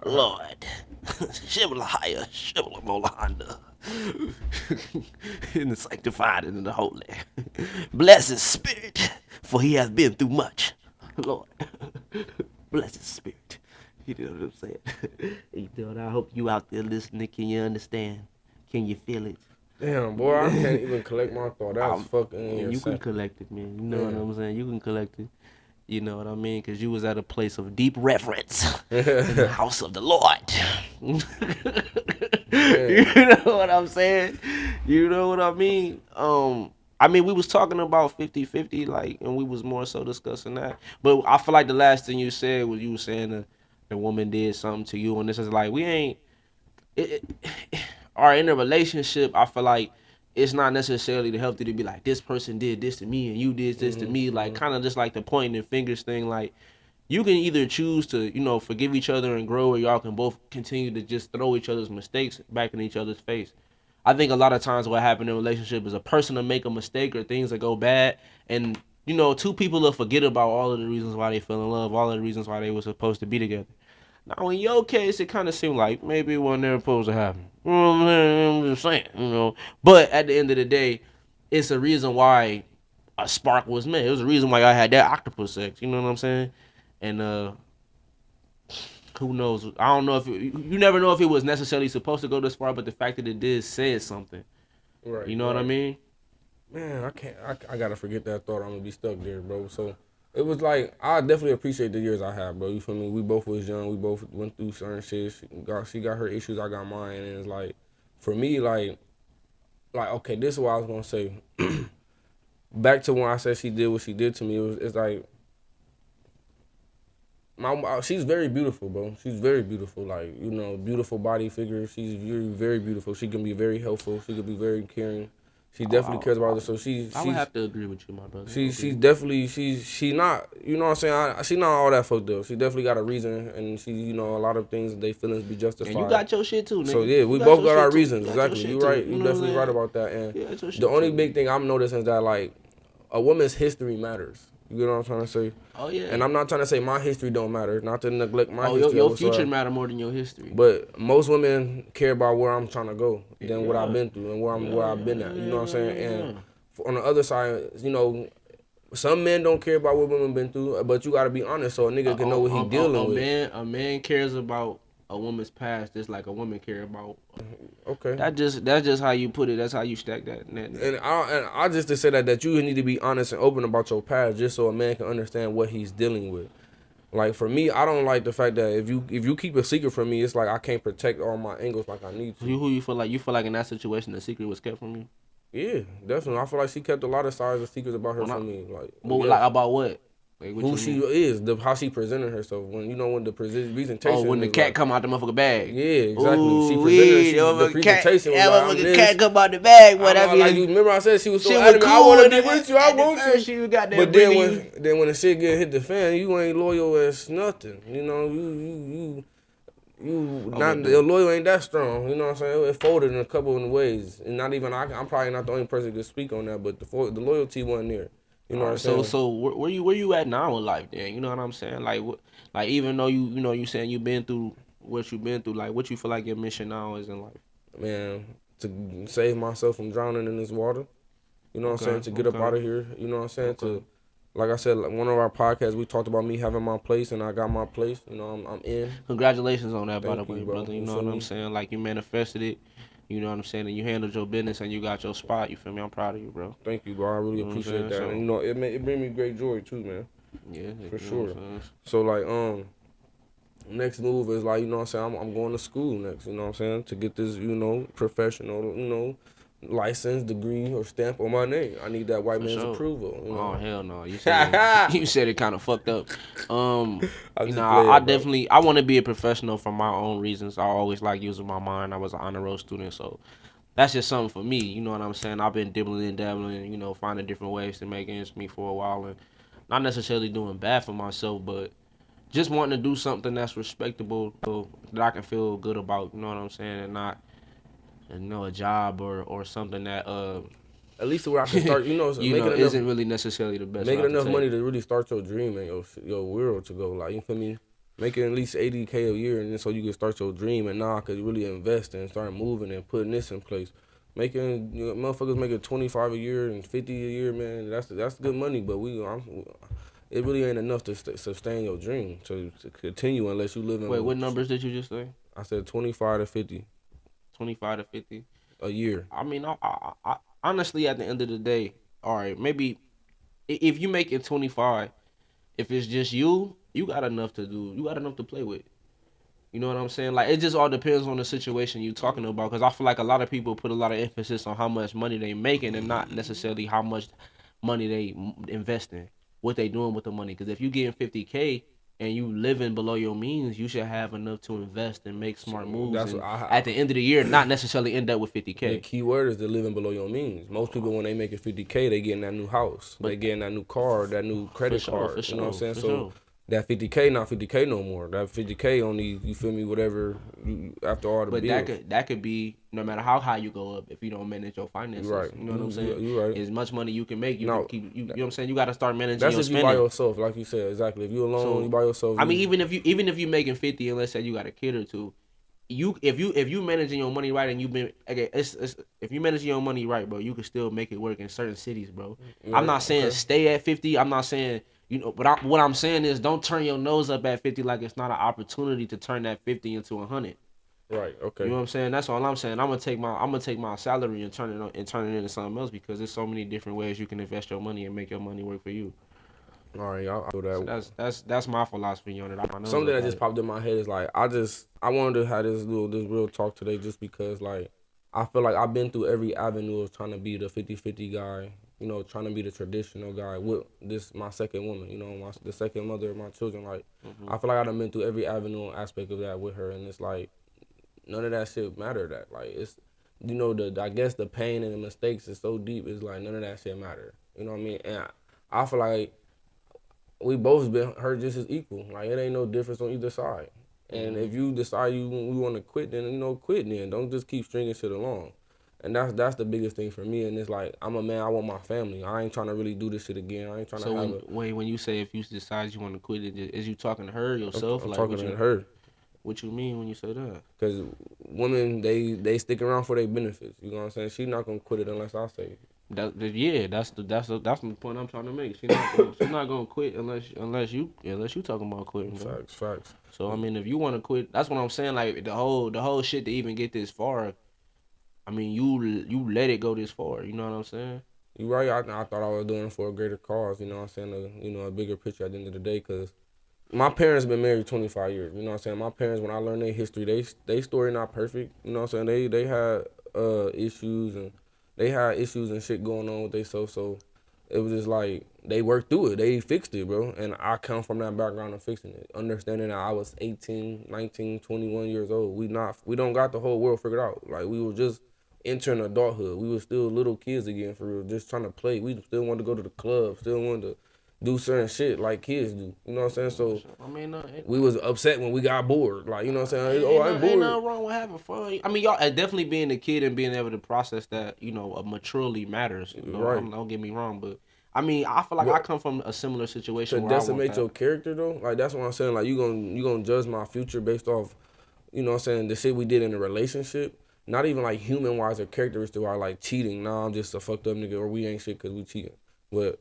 Lord. Shibbolahaya, Shibbolahanda. In the sanctified and in the holy. Bless his spirit, for he has been through much. Lord. Bless his spirit. You know what I'm saying? You know, I hope you out there listening. Can you understand? Can you feel it?
Damn, boy, I can't even collect my thought. That's fucking
you can collect it, man. You know what I'm saying? You can collect it. You know what I mean? Because you was at a place of deep reverence in the house of the Lord. You know what I'm saying? You know what I mean? We was talking about 50-50, like, and we was more so discussing that. But I feel like the last thing you said was you were saying the woman did something to you, and this is like, we ain't... Or in a relationship, I feel like it's not necessarily healthy to be like, this person did this to me and you did this to me. Like, kind of just like the pointing fingers thing. Like, you can either choose to, forgive each other and grow, or y'all can both continue to just throw each other's mistakes back in each other's face. I think a lot of times what happens in a relationship is a person will make a mistake or things that go bad, and, two people will forget about all of the reasons why they fell in love, all of the reasons why they were supposed to be together. Now, in your case, it kind of seemed like maybe it wasn't never supposed to happen. I'm just saying, But at the end of the day, it's a reason why a spark was made. It was a reason why I had that octopus sex. You know what I'm saying? And who knows? I don't know if you never know if it was necessarily supposed to go this far, but the fact that it did said something. Right. You know what I mean?
Man, I can't. I gotta forget that thought. I'm gonna be stuck there, bro. So. It was like, I definitely appreciate the years I had, bro. You feel me? We both was young. We both went through certain shit. She got her issues. I got mine. And it's like, for me, like okay, this is what I was going to say. Back to when I said she did what she did to me, it's like, she's very beautiful, bro. She's very beautiful. Like, beautiful body figure. She's very, very beautiful. She can be very helpful. She can be very caring. She definitely cares about us. So
I would have to agree with you, my brother.
She's definitely she not, you know what I'm saying, she not all that fucked up. She definitely got a reason, and she, you know, a lot of things they feelings be justified.
And you got your shit too, nigga.
So yeah, we both got our reasons. Exactly, you right. You definitely right about that. And the only big thing I'm noticing is that like a woman's history matters. You know what I'm trying to say?
Oh yeah.
And I'm not trying to say my history don't matter. Not to neglect my history.
Your future matter more than your history.
But most women care about where I'm trying to go than what I've been through and where I've been at. You know what I'm saying? And on the other side, you know, some men don't care about what women been through, but you gotta be honest so a nigga can know what he dealing with.
A man cares about a woman's past just like a woman care about.
Okay.
That's just how you put it. That's how you stack that.
And I just to say that you need to be honest and open about your past just so a man can understand what he's dealing with. Like for me, I don't like the fact that if you keep a secret from me, it's like I can't protect all my angles like I need to.
Who you feel like in that situation the secret was kept from you?
Yeah, definitely. I feel like she kept a lot of sides of secrets about her from me. Like,
like about what? Like
who she is, how she presented herself. When you know when the presentation.
Oh, when the cat like, come out the motherfucker bag.
Yeah, exactly. Ooh, she presented the presentation.
That motherfucker cat come out the bag. Whatever.
Like you remember, I said she was so adamant. I want to be with you. I want you.
She got that.
But then when the shit get hit the fan, you ain't loyal as nothing. You know your loyal ain't that strong. You know what I'm saying? It folded in a couple of ways, and not even I'm probably not the only person to speak on that. But the loyalty wasn't there. You know what I'm saying?
So where you at now in life then? You know what I'm saying? Like even though you saying you been through what you been through, like what you feel like your mission now is in life?
Man, to save myself from drowning in this water. You know what I'm saying? To get up out of here. You know what I'm saying? To, like I said, one of our podcasts we talked about me having my place and I got my place. You know, I'm in.
Congratulations on that, by the way, brother. You know what I'm saying? Like you manifested it. You know what I'm saying? And you handled your business and you got your spot. You feel me? I'm proud of you, bro.
Thank you, bro. I really appreciate that. And, you know, it bring me great joy too, man.
Yeah,
for sure. So like, next move is like, you know what I'm saying? I'm going to school next. You know what I'm saying? To get this, you know, professional, you know, license, degree, or stamp on my name. I need that white man's approval. You know?
Oh hell no! You said it kind of fucked up. You know, I want to be a professional for my own reasons. I always like using my mind. I was an honor roll student, so that's just something for me. You know what I'm saying? I've been dibbling and dabbling, you know, finding different ways to make ends meet for a while, and not necessarily doing bad for myself, but just wanting to do something that's respectable, that I can feel good about. You know what I'm saying? And not. You know, a job or something that
at least where I can start, you know,
isn't really necessarily the best.
Making enough money to really start your dream and your world to go, like, you feel me? Making at least $80K a year, and then so you can start your dream, and now I could really invest and start moving and putting this in place. Making, you know, motherfuckers making 25 a year and 50 a year, man. That's good money, but it really ain't enough to sustain your dream to continue unless you live in.
Wait, what numbers did you just say?
I said 25 to 50.
25 to 50
a year.
I mean, I honestly, at the end of the day, all right, maybe if you make it 25, if it's just you got enough to do. You got enough to play with. You know what I'm saying? Like, it just all depends on the situation you're talking about. Because I feel like a lot of people put a lot of emphasis on how much money they making and not necessarily how much money they invest in, what they doing with the money. Because if you getting 50K and you living below your means, you should have enough to invest and make smart moves. At the end of the year, not necessarily end up with 50K.
The key word is the living below your means. Most people, when they make it 50K, they getting that new house, they getting that new car, that new credit card. You know what I'm saying? So that 50K not 50K no more. That 50K only, you feel me, whatever after all the bills.
But that could be no matter how high you go up if you don't manage your finances.
Right.
You know what I'm saying?
You're right.
As much money you can make, you can keep. You know what I'm saying? You got to start managing
your
spending.
That's if you by yourself, like you said. Exactly. If you alone, you by yourself.
I mean, even if you making 50, and let's say you got a kid or two, if you managing your money right and you've been if you managing your money right, bro, you can still make it work in certain cities, bro. Right. I'm not saying stay at 50. I'm not saying. You know, but what I'm saying is, don't turn your nose up at 50 like it's not an opportunity to turn that 50 into 100.
Right. Okay.
You know what I'm saying? That's all I'm saying. I'm gonna take my salary and turn it into something else because there's so many different ways you can invest your money and make your money work for you.
All right, I'll do that.
So that's my philosophy on it.
Something that just popped in my head is like I wanted to have this real talk today just because like I feel like I've been through every avenue of trying to be the 50-50 guy. You know, trying to be the traditional guy with my second woman, you know, the second mother of my children. Like, I feel like I done been through every avenue and aspect of that with her, and it's like, none of that shit matter. That like, you know, I guess the pain and the mistakes is so deep. It's like none of that shit matter. You know what I mean? And I feel like we both been hurt just as equal. Like it ain't no difference on either side. And
Mm-hmm.
if you decide we want to quit, then quit. Then don't just keep stringing shit along. And that's the biggest thing for me. And it's like I'm a man. I want my family. I ain't trying to really do this shit again. I ain't trying to
So
have a.
when you say if you decide you want to quit it, is you talking to her yourself?
I'm
Like
talking to her.
what you mean when you say that?
Cause women they stick around for their benefits. You know what I'm saying? She not gonna quit it unless I say.
Yeah, that's the point I'm trying to make. She's not gonna quit unless you talking about quitting, bro.
Facts, facts.
So I mean, if you want to quit, that's what I'm saying. Like the whole shit to even get this far. I mean, you let it go this far. You know what I'm saying?
You right. I thought I was doing it for a greater cause. You know what I'm saying? A bigger picture at the end of the day. Cause my parents been married 25 years. You know what I'm saying? My parents, when I learned their history, they story not perfect. You know what I'm saying? They had issues and shit going on with they so it was just like they worked through it. They fixed it, bro. And I come from that background of fixing it. Understanding that I was 18, 19, 21 years old. We don't got the whole world figured out. Like we were just entering adulthood. We were still little kids again for real, just trying to play. We still wanted to go to the club, still wanted to do certain shit like kids do. You know what I'm saying? So
I mean,
we was upset when we got bored. Like, you know what I'm saying? Oh,
ain't,
I'm
ain't
bored.
nothing wrong with having fun. I mean, y'all definitely being a kid and being able to process that, maturely matters.
Right.
Don't get me wrong, but I mean, I feel like I
But
come from a similar
to
situation where I want
decimate
that.
your character though, like that's what I'm saying. Like you gonna judge my future based off, you know what I'm saying, the shit we did in a relationship. Not even like human wise or characteristic wise, like cheating. Nah, I'm just a fucked up nigga, or we ain't shit because we cheating. But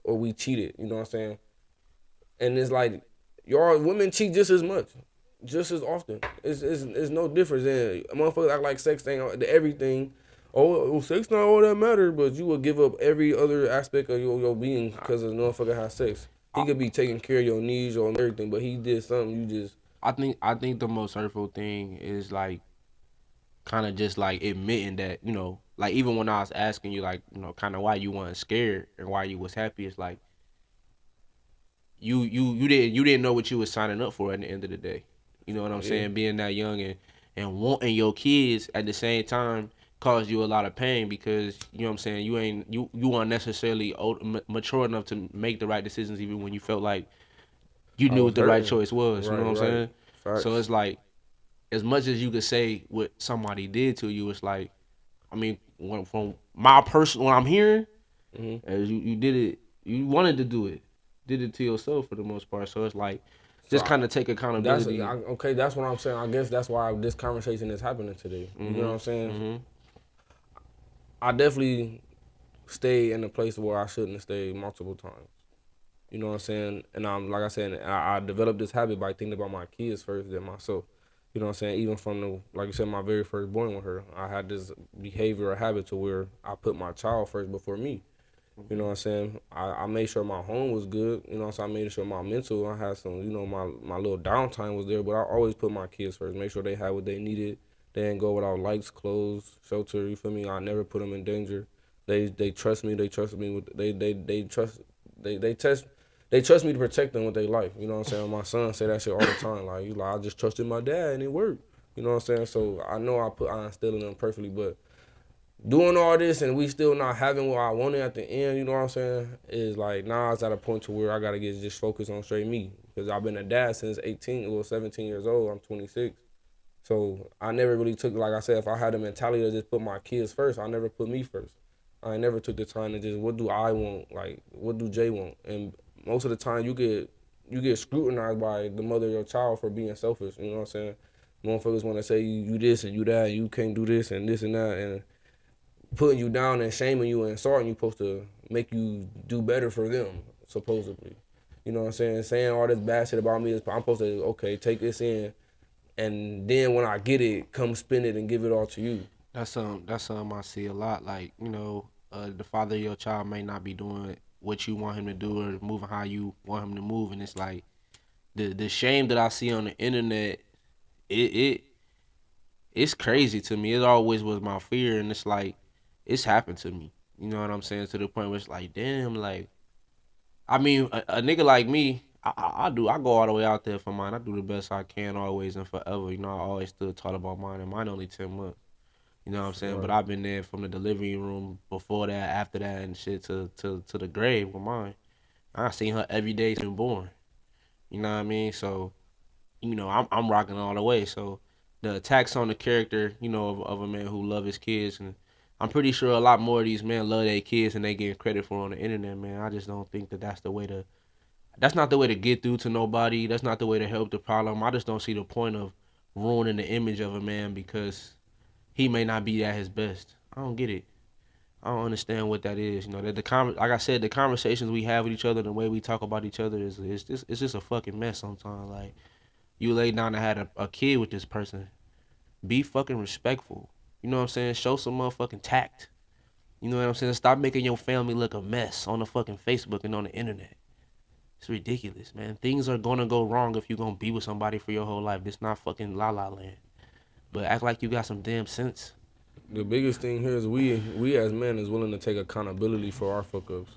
or we cheated, you know what I'm saying? And it's like y'all women cheat just as much, just as often. It's no difference. And motherfuckers act like sex ain't everything. Sex not all that matter, but you will give up every other aspect of your being because a motherfucker has sex. He could be taking care of your needs or everything, but he did something you just
I think the most hurtful thing is like kind of just like admitting that like even when I was asking you like kind of why you weren't scared and why you was happy, it's like you didn't know what you was signing up for at the end of the day. You know what I'm
yeah.
saying? Being that young and wanting your kids at the same time caused you a lot of pain because you know what I'm saying you weren't necessarily mature enough to make the right decisions even when you felt like you
I
knew
was
what the right
hurting.
choice was. You know
Right,
what I'm
right.
saying? So
Facts.
it's like as much as you could say what somebody did to you, it's like I mean from my person what I'm hearing
hmm
as you did it, you wanted to do it, did it to yourself for the most part. So it's like
So
just kind of take accountability.
okay. That's what I'm saying. I guess that's why this conversation is happening today. You know what
Mhm.
I'm saying?
Mhm.
I definitely stayed in a place where I shouldn't have stayed multiple times. You know what I'm saying? And I'm like I said, I developed this habit by thinking about my kids first than myself. You know what I'm saying? Even from like you said, my very first born with her, I had this behavior or habit to where I put my child first before me. You know what I'm saying? I made sure my home was good. You know, so I made sure my mental, I had some, my little downtime was there. But I always put my kids first. Make sure they had what they needed. They didn't go without lights, clothes, shelter. You feel me? I never put them in danger. They trust me. They trust me with they trust they test they trust me to protect them with their life. You know what I'm saying? My son say that shit all the time. Like I just trusted my dad and it worked. You know what I'm saying? So I know I instilled in them perfectly, but doing all this and we still not having what I wanted at the end, you know what I'm saying? Is like now it's at a point to where I gotta get just focused on straight me because I've been a dad since 18, well 17 years old. I'm 26, so I never really took like I said if I had the mentality to just put my kids first, I never put me first. I never took the time to just what do I want, like what do Jay want, and most of the time you get scrutinized by the mother of your child for being selfish. You know what I'm saying? Motherfuckers want to say you this and you that, you can't do this and this and that, and putting you down and shaming you and insulting you supposed to make you do better for them, supposedly. You know what I'm saying? Saying all this bad shit about me, I'm supposed to, okay, take this in, and then when I get it, come spin it and give it all to you.
That's something I see a lot. Like the father of your child may not be doing what you want him to do or moving how you want him to move, and it's like the shame that I see on the internet. It it's crazy to me. It always was my fear, and it's like it's happened to me. You know what I'm saying? To the point where it's like, damn, like I mean, a nigga like me, I go all the way out there for mine. I do the best I can always and forever. I always stood tall about mine, and mine only 10 months. You know what I'm saying?
Right.
But I've been there from the delivery room before that, after that, and shit to the grave with mine. I seen her every day since born. You know what I mean? So, I'm rocking all the way. So the attacks on the character, of a man who love his kids, and I'm pretty sure a lot more of these men love their kids and they getting credit for on the internet, man. I just don't think that that's not the way to get through to nobody. That's not the way to help the problem. I just don't see the point of ruining the image of a man because he may not be at his best. I don't get it. I don't understand what that is. That like I said, the conversations we have with each other, the way we talk about each other is it's just a fucking mess sometimes. Like you lay down and had a kid with this person, be fucking respectful. You know what I'm saying? Show some motherfucking tact. You know what I'm saying? Stop making your family look a mess on the fucking Facebook and on the internet. It's ridiculous, man. Things are gonna go wrong if you're gonna be with somebody for your whole life. This not fucking la la land. But act like you got some damn sense.
The biggest thing here is we as men is willing to take accountability for our fuck ups.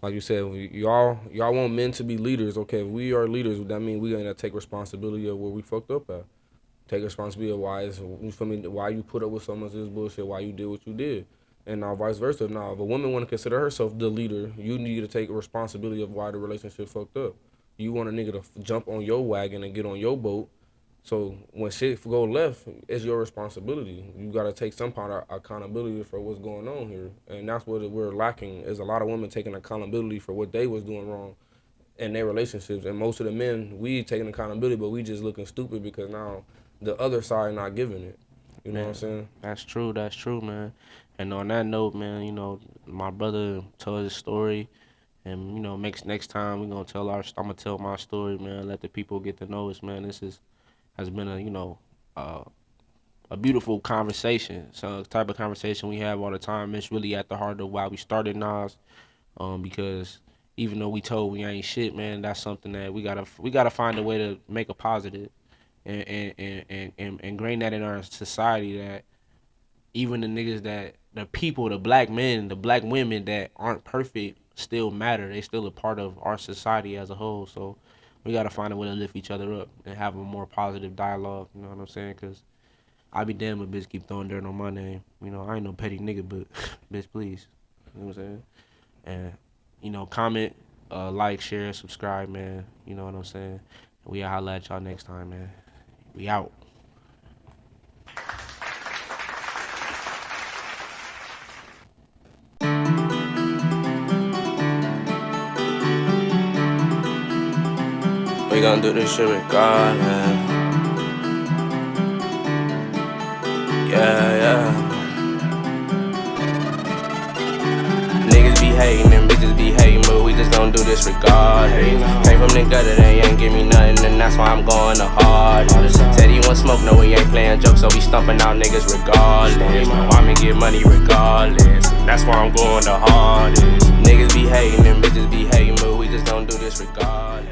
Like you said, y'all want men to be leaders. Okay, if we are leaders, that means we gotta take responsibility of where we fucked up at. Take responsibility of why you put up with so much of this bullshit, why you did what you did. And now vice versa. Now if a woman want to consider herself the leader, you need to take responsibility of why the relationship fucked up. You want a nigga to jump on your wagon and get on your boat. So when shit go left, it's your responsibility. You got to take some part of accountability for what's going on here. And that's what we're lacking, is a lot of women taking accountability for what they was doing wrong in their relationships. And most of the men, we taking accountability, but we just looking stupid because now the other side not giving it. You know what I'm saying?
That's true, man. And on that note, man, my brother told his story. And, next time I'm gonna tell my story, man. Let the people get to know us, man. Has been a beautiful conversation. So the type of conversation we have all the time. It's really at the heart of why we started N.A.S. Because even though we told we ain't shit, man, that's something that we gotta find a way to make a positive and ingrain that in our society, that even the niggas the black men, the black women that aren't perfect still matter. They still a part of our society as a whole. So we gotta find a way to lift each other up and have a more positive dialogue. You know what I'm saying? Cause I be damn if bitch keep throwing dirt on my name. I ain't no petty nigga, but bitch, please. You know what I'm saying? And comment, like, share, subscribe, man. You know what I'm saying? We'll holla at y'all next time, man. We out.
We gon' do this shit regardless. Yeah. Niggas be hating and bitches be hating, but we just gon' do this regardless. Came from the gutter, they ain't give me nothing, and that's why I'm going the hardest. Said he want smoke, no, we ain't playing jokes, so we stumping out niggas regardless. My mama get money regardless, that's why I'm going the hardest. Niggas be hating and bitches be hating, but we just gon' do this regardless.